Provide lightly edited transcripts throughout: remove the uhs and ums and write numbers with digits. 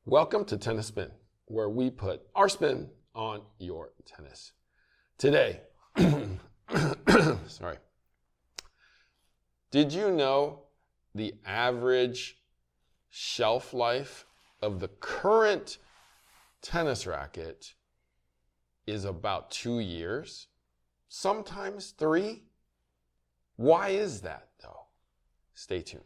Welcome to Tennis Spin, where we put our spin on your tennis. Today, sorry. Did you know the average shelf life of the current tennis racket is about 2 years? Sometimes 3? Why is that, though? Stay tuned.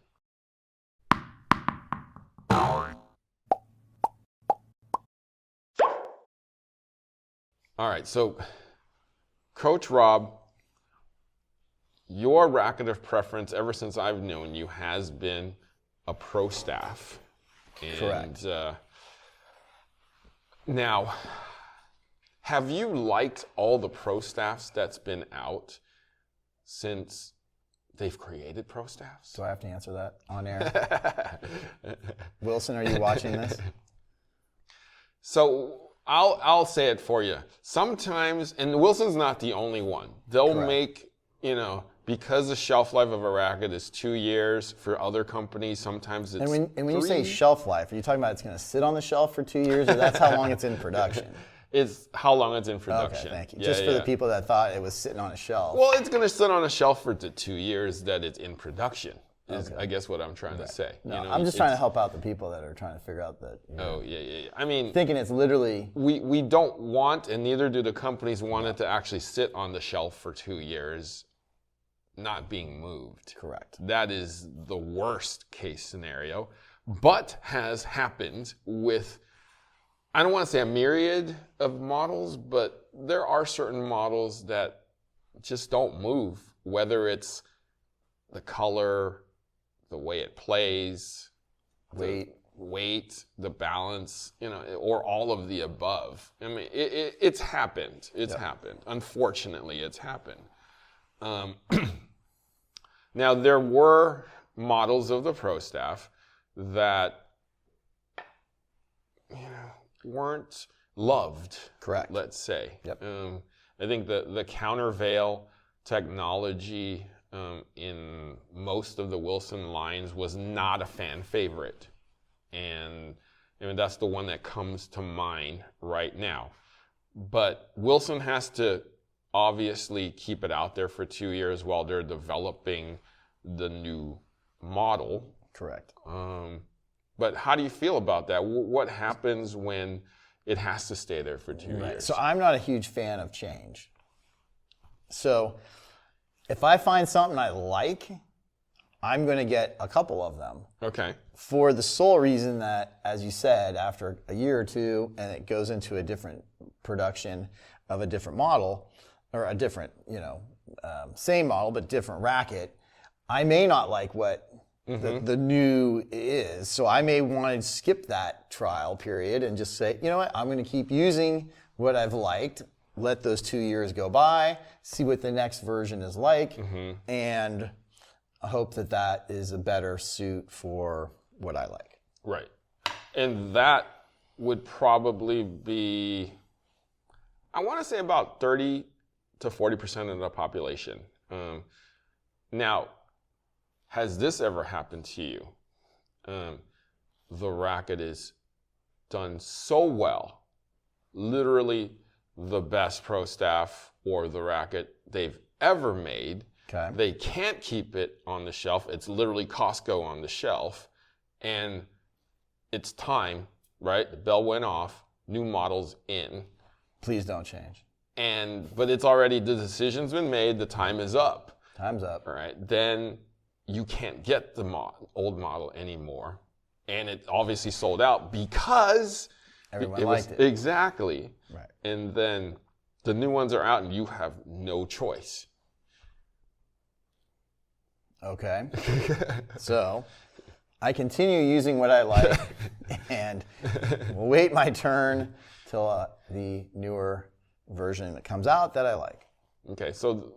All right, so Coach Rob, your racket of preference ever since I've known you has been a pro staff. And, correct. Now, have you liked all the pro staffs that's been out since they've created pro staffs? Do I have to answer that on air? Wilson, are you watching this? So I'll say it for you. Sometimes, and Wilson's not the only one. They'll Correct. make, because the shelf life of a racket is 2 years for other companies, sometimes it's And when you say 3. shelf life, are you talking about it's going to sit on the shelf for 2 years, or that's how long it's in production? It's how long it's in production. Okay, thank you. Yeah, Just for the people that thought it was sitting on a shelf. Well, it's going to sit on a shelf for the 2 years that it's in production, is Okay. I guess what I'm trying to say. No, I'm just trying to help out the people that are trying to figure out that. Oh, yeah. I mean, Thinking it's literally. we don't want, and neither do the companies want it to actually sit on the shelf for 2 years, not being moved. Correct. That is the worst case scenario, but has happened with, I don't want to say a myriad of models, but there are certain models that just don't move, whether it's the color, the way it plays, weight, the balance, or all of the above. I mean, it's happened. It's happened. Unfortunately, it's happened. Now, there were models of the Pro Staff that weren't loved. Correct. Let's say. Yep. I think the countervail technology in most of the Wilson lines was not a fan favorite. And that's the one that comes to mind right now. But Wilson has to obviously keep it out there for 2 years while they're developing the new model. Correct. But how do you feel about that? What happens when it has to stay there for 2 years? So I'm not a huge fan of change. So if I find something I like, I'm going to get a couple of them. Okay. For the sole reason that, as you said, after a year or two, and it goes into a different production of a different model, or a different, same model but different racket, I may not like what the new is. So I may want to skip that trial period and just say, you know what, I'm going to keep using what I've liked, let those 2 years go by, see what the next version is like, and I hope that is a better suit for what I like. Right. And that would probably be, I want to say about 30 to 40% of the population. Now, has this ever happened to you? The racket is done so well, literally the best pro staff or the racket they've ever made. Okay. They can't keep it on the shelf. It's literally Costco on the shelf. And it's time, right? The bell went off, new models in. Please don't change. But it's already, the decision's been made, the time is up. Time's up. All right, then you can't get the old model anymore. And it obviously sold out because Everyone liked it. Exactly. Right. And then the new ones are out and you have no choice. Okay. So I continue using what I like and will wait my turn till the newer version that comes out that I like. Okay, so,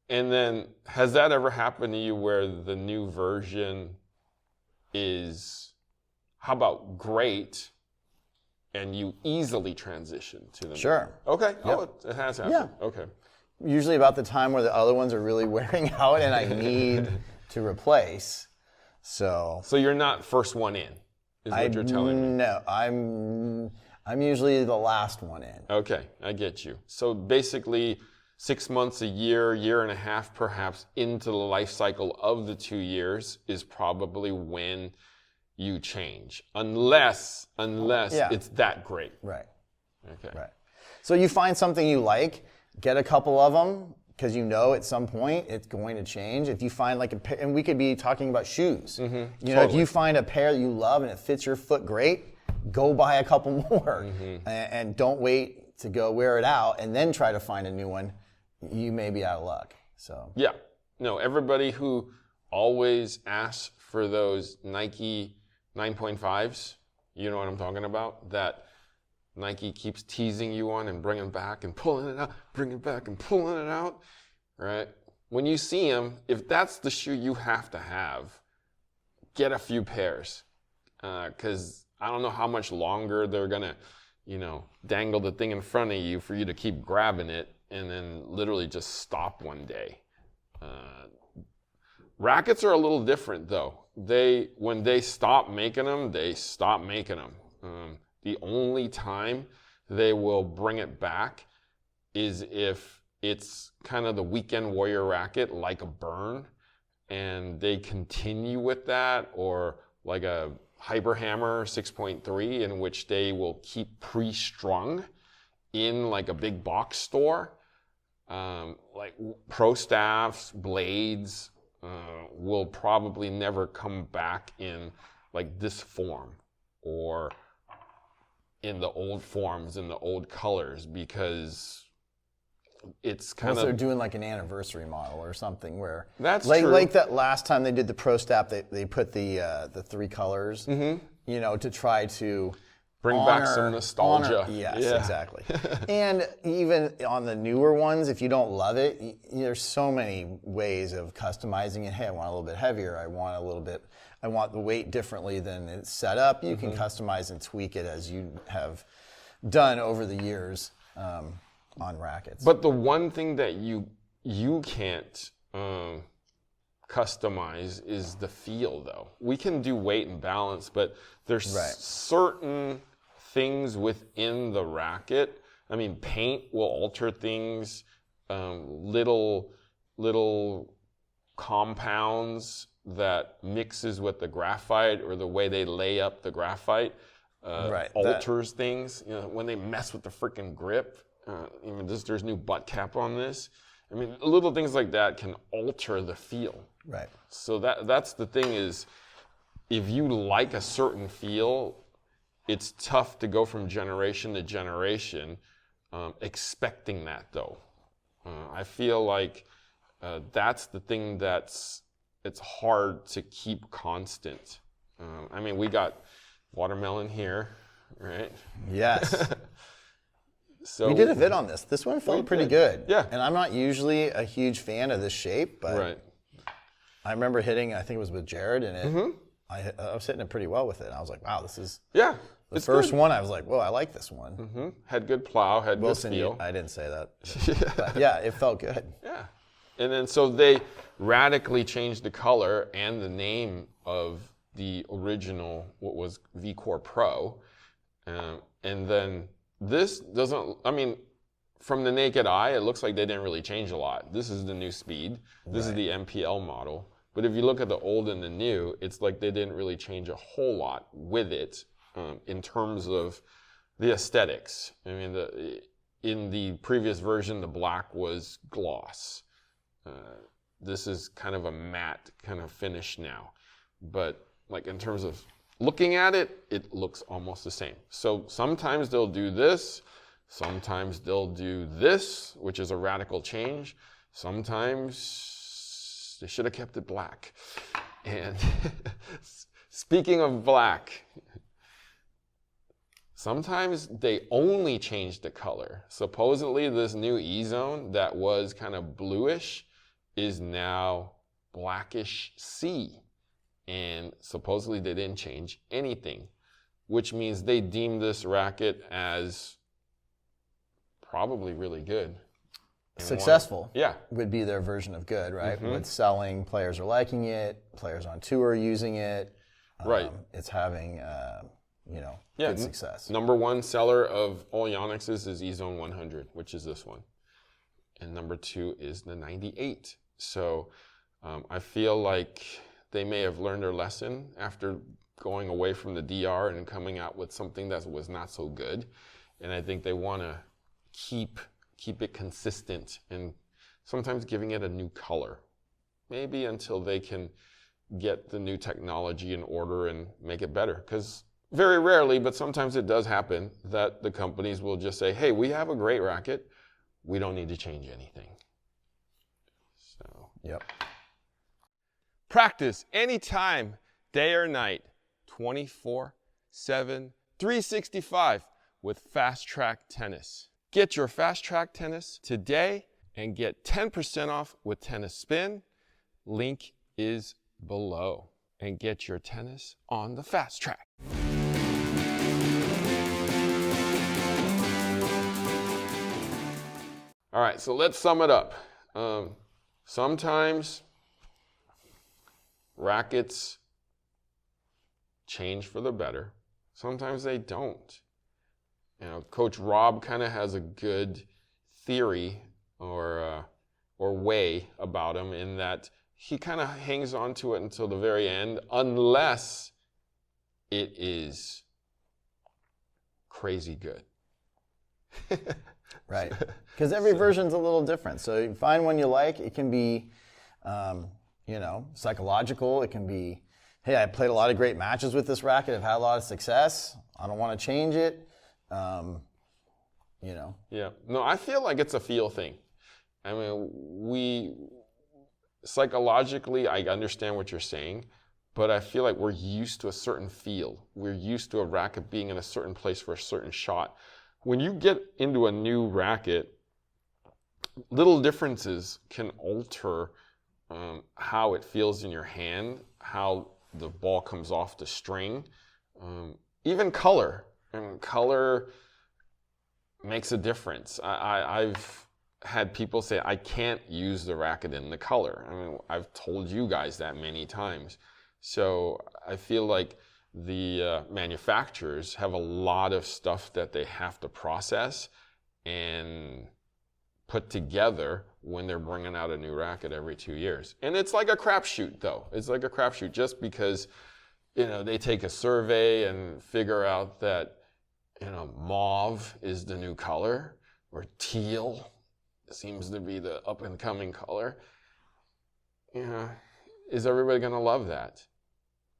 and then has that ever happened to you where the new version is, how about great, and you easily transition to the Sure. new? Okay, Yep. it has happened. Yeah. Okay. Usually about the time where the other ones are really wearing out and I need to replace. So you're not first one in? is what you're telling me. No, I'm usually the last one in. Okay, I get you. So basically 6 months, a year, year and a half perhaps into the life cycle of the 2 years is probably when you change. Unless it's that great. Right. Okay. Right. So you find something you like, get a couple of them, because you know at some point it's going to change. If you find like a pair, and we could be talking about shoes. You know, if you find a pair that you love and it fits your foot great, go buy a couple more. And don't wait to go wear it out and then try to find a new one. You may be out of luck. So yeah. No, everybody who always asks for those Nike 9.5s, you know what I'm talking about? That Nike keeps teasing you on and bringing back and pulling it out, bringing back and pulling it out, right? When you see them, if that's the shoe you have to have, get a few pairs. Because I don't know how much longer they're going to, dangle the thing in front of you for you to keep grabbing it and then literally just stop one day. Rackets are a little different though. When they stop making them, they stop making them. The only time they will bring it back is if it's kind of the weekend warrior racket, like a Burn, and they continue with that, or like a Hyper Hammer 6.3, in which they will keep pre-strung in like a big box store. Like Pro Staffs, Blades will probably never come back in like this form or in the old forms, in the old colors, because it's kind unless of... they're doing like an anniversary model or something where... That's like, true. Like that last time they did the Pro Staff, they put the 3 colors, to try to... Bring back some nostalgia. Yes, exactly. And even on the newer ones, if you don't love it, there's so many ways of customizing it. Hey, I want a little bit heavier. I want the weight differently than it's set up. You can customize and tweak it as you have done over the years on rackets. But the one thing that you can't customize is the feel, though. We can do weight and balance, but there's certain things within the racket. I mean, paint will alter things. Little compounds that mixes with the graphite, or the way they lay up the graphite alters things. When they mess with the freaking grip, there's new butt cap on this. I mean, little things like that can alter the feel. Right. So that's the thing is, if you like a certain feel, it's tough to go from generation to generation expecting that, though. I feel like that's the thing it's hard to keep constant. I mean, we got watermelon here, right? Yes. So we did a vid on this. This one felt pretty good. Yeah. And I'm not usually a huge fan of this shape, but I remember hitting, I think it was with Jared, and I was hitting it pretty well with it. And I was like, wow, this is the first one. I was like, whoa, I like this one. Had good plow, had Wilson, good feel. I didn't say that. But yeah, it felt good. Yeah. And then so they radically changed the color and the name of the original, what was V-Core Pro. And then this doesn't, from the naked eye, it looks like they didn't really change a lot. This is the new speed. This is the MPL model. But if you look at the old and the new, it's like they didn't really change a whole lot with it in terms of the aesthetics. I mean, in the previous version, the black was gloss. This is kind of a matte kind of finish now. But like in terms of looking at it, it looks almost the same. So sometimes they'll do this. Sometimes they'll do this, which is a radical change. Sometimes they should have kept it black. And speaking of black, sometimes they only change the color. Supposedly this new E-Zone that was kind of bluish is now blackish sea. And supposedly they didn't change anything, which means they deemed this racket as probably really good. Successful Yeah. would be their version of good, right? With selling, players are liking it, players on tour are using it. Right. it's having, good success. Number one seller of all Yonex is E-Zone 100, which is this one. And number two is the 98. So I feel like they may have learned their lesson after going away from the DR and coming out with something that was not so good. And I think they want to keep it consistent and sometimes giving it a new color. Maybe until they can get the new technology in order and make it better. Because very rarely, but sometimes it does happen that the companies will just say, hey, we have a great racket. We don't need to change anything. So, Yep. practice anytime, day or night, 24/7, 365 with FastTrack Tennis. Get your FastTrack Tennis today and get 10% off with Tennis Spin. Link is below. And get your tennis on the FastTrack. All right, so let's sum it up. Sometimes rackets change for the better. Sometimes they don't. Coach Rob kind of has a good theory or way about him in that he kind of hangs on to it until the very end, unless it is crazy good. Right. Because every version's a little different. So you find one you like. It can be, psychological. It can be, hey, I played a lot of great matches with this racket. I've had a lot of success. I don't want to change it. Yeah. No, I feel like it's a feel thing. I mean, psychologically, I understand what you're saying, but I feel like we're used to a certain feel. We're used to a racket being in a certain place for a certain shot. When you get into a new racket, little differences can alter how it feels in your hand, how the ball comes off the string, even color. And color makes a difference. I've had people say, I can't use the racket in the color. I mean, I've told you guys that many times. So I feel like the manufacturers have a lot of stuff that they have to process and put together when they're bringing out a new racket every 2 years. And it's like a crapshoot, though. It's like a crapshoot just because, they take a survey and figure out that, mauve is the new color or teal seems to be the up-and-coming color. Is everybody going to love that?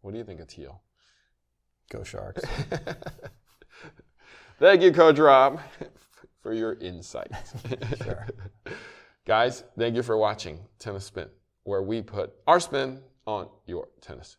What do you think of teal? Go Sharks. Thank you, Coach Rob, for your insight. Sure. Guys, thank you for watching Tennis Spin, where we put our spin on your tennis.